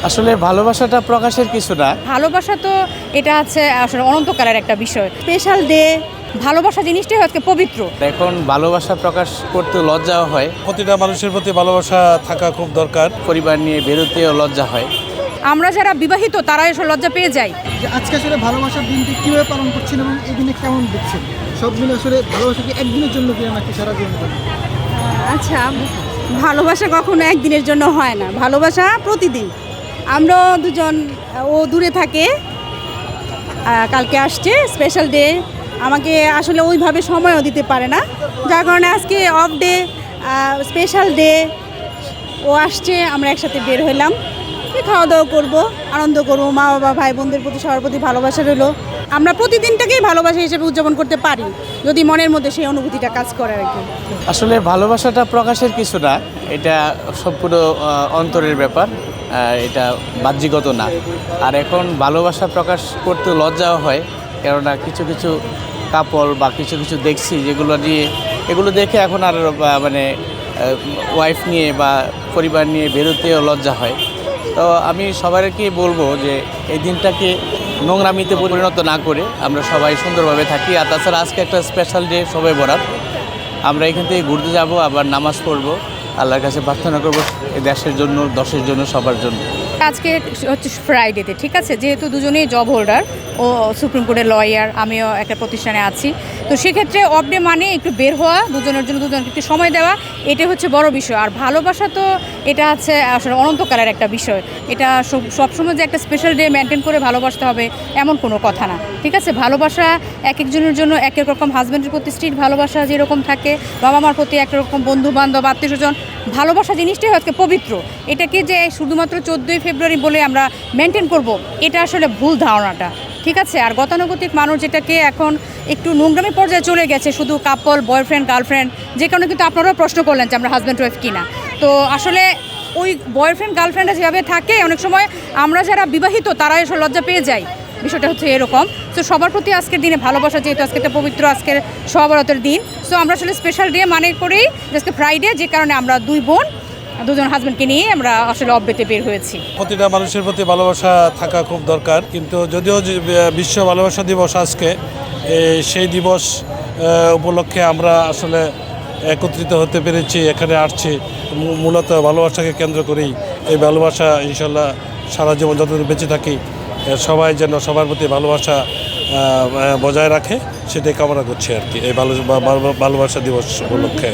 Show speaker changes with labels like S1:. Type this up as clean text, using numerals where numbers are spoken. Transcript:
S1: আসলে ভালোবাসাটা প্রকাশের কিছু না।
S2: ভালোবাসা তো এটা আছে আসলে অনন্তকালের একটা বিষয়। স্পেশাল ডে, ভালোবাসা জিনিসটাই আজকে পবিত্র।
S1: এখন ভালোবাসা প্রকাশ করতে লজ্জাও হয়,
S3: প্রতিটা মানুষের প্রতি ভালোবাসা থাকা খুব দরকার।
S1: পরিবার নিয়ে বেরোতেও লজ্জা হয়।
S2: আমরা যারা বিবাহিত তারাই আসলে লজ্জা পেয়ে যাই।
S4: যে আজকে আসলে ভালোবাসার দিনটি কীভাবে পালন করছেন এবং এই দিনে কেমন দেখছেন? সব মিলে আসলে ভালোবাসা কি একদিনের জন্য কি নাকি সারা জীবনের জন্য?
S5: আচ্ছা, ভালোবাসা কখনো একদিনের জন্য হয় না, ভালোবাসা প্রতিদিন। আমরা দুজন, ও দূরে থাকে, কালকে আসছে স্পেশাল ডে, আমাকে আসলে ওইভাবে সময়ও দিতে পারে না, যার কারণে আজকে অফ ডে, স্পেশাল ডে, ও আসছে, আমরা একসাথে বের হইলাম, খাওয়া দাওয়া করবো, আনন্দ করবো, মা বাবা ভাই বোনদের প্রতি সবার প্রতি ভালোবাসা রইলো। আমরা প্রতিদিনটাকেই ভালোবাসা হিসেবে উদযাপন করতে পারি যদি মনের মধ্যে সেই অনুভূতিটা কাজ করে আর কি।
S1: আসলে ভালোবাসাটা প্রকাশের কিছু না, এটা সম্পূর্ণ অন্তরের ব্যাপার, এটা বাহ্যিকত না। আর এখন ভালোবাসা প্রকাশ করতে লজ্জাও হয়, কেননা কিছু কিছু কাপল বা কিছু কিছু দেখছি এগুলো দেখে এখন আর মানে ওয়াইফ নিয়ে বা পরিবার নিয়ে বেরোতেও লজ্জা হয়। তো আমি সবাইকে বলবো যে এই দিনটাকে নোংরামিতে পরিণত না করে আমরা সবাই সুন্দরভাবে থাকি। আর তাছাড়া আজকে একটা স্পেশাল ডে, সবে বরাত, আমরা এখান থেকে ঘুরতে যাব, আবার নামাজ পড়বো, আল্লাহর কাছে প্রার্থনা করবো এই দেশের জন্য, দশের জন্য, সবার জন্য।
S2: আজকে হচ্ছে ফ্রাইডেতে, ঠিক আছে, যেহেতু দুজনেই জব হোল্ডার, ও সুপ্রিম কোর্টের লয়ার, আমিও একটা প্রতিষ্ঠানে আছি, তো সেক্ষেত্রে অফ ডে মানে একটু বের হওয়া, দুজনের জন্য দুজনকে একটু সময় দেওয়া, এটা হচ্ছে বড় বিষয়। আর ভালোবাসা তো এটা আছে আসলে অনন্তকালের একটা বিষয়। এটা সবসময় যে একটা স্পেশাল ডে মেনটেন করে ভালোবাসতে হবে এমন কোনো কথা না, ঠিক আছে। ভালোবাসা এক একজনের জন্য এক এক রকম, হাজব্যান্ডের প্রতি স্ত্রীর ভালোবাসা যেরকম থাকে, বাবা মার প্রতি একরকম, বন্ধু বান্ধব, আত্মীয় স্বজন, ভালোবাসা জিনিসটাই আজকে পবিত্র। এটাকে যে শুধুমাত্র 14ই ফেব্রুয়ারি বলে আমরা মেনটেন করব, এটা আসলে ভুল ধারণাটা, ঠিক আছে। আর গতানুগতিক মানুষ যেটাকে এখন একটু নোংরামি পর্যায়ে চলে গেছে, শুধু কাপল, বয়ফ্রেন্ড, গার্লফ্রেন্ড, যে কারণে কিন্তু আপনারাও প্রশ্ন করলেন যে আমরা হাজব্যান্ড ওয়াইফ কিনা। তো আসলে ওই বয়ফ্রেন্ড গার্লফ্রেন্ডরা যেভাবে থাকে, অনেক সময় আমরা যারা বিবাহিত তারাই আসলে লজ্জা পেয়ে যাই। বিষয়টা হচ্ছে এরকম। তো সবার প্রতি আজকের দিনে ভালোবাসা, যেহেতু আজকে একটা পবিত্র, আজকের সহবরাতের দিন, সো আমরা আসলে স্পেশাল ডে মানে করেই আজকে ফ্রাইডে, যে কারণে আমরা দুজন হাজব্যান্ডকে নিয়ে আমরা আসলে অব্যতে বের হয়েছি।
S3: প্রতিটা মানুষের প্রতি ভালোবাসা থাকা খুব দরকার, কিন্তু যদিও বিশ্ব ভালোবাসা দিবস আজকে, সেই দিবস উপলক্ষে আমরা আসলে একত্রিত হতে পেরেছি, এখানে আসছি মূলত ভালোবাসাকে কেন্দ্র করেই। এই ভালোবাসা ইনশাল্লাহ সারা জীবন যতদিন বেঁচে থাকি সবাই যেন সবার প্রতি ভালোবাসা বজায় রাখে, সেটাই কামনা করছি আর কি এই ভালোবাসা দিবস উপলক্ষে।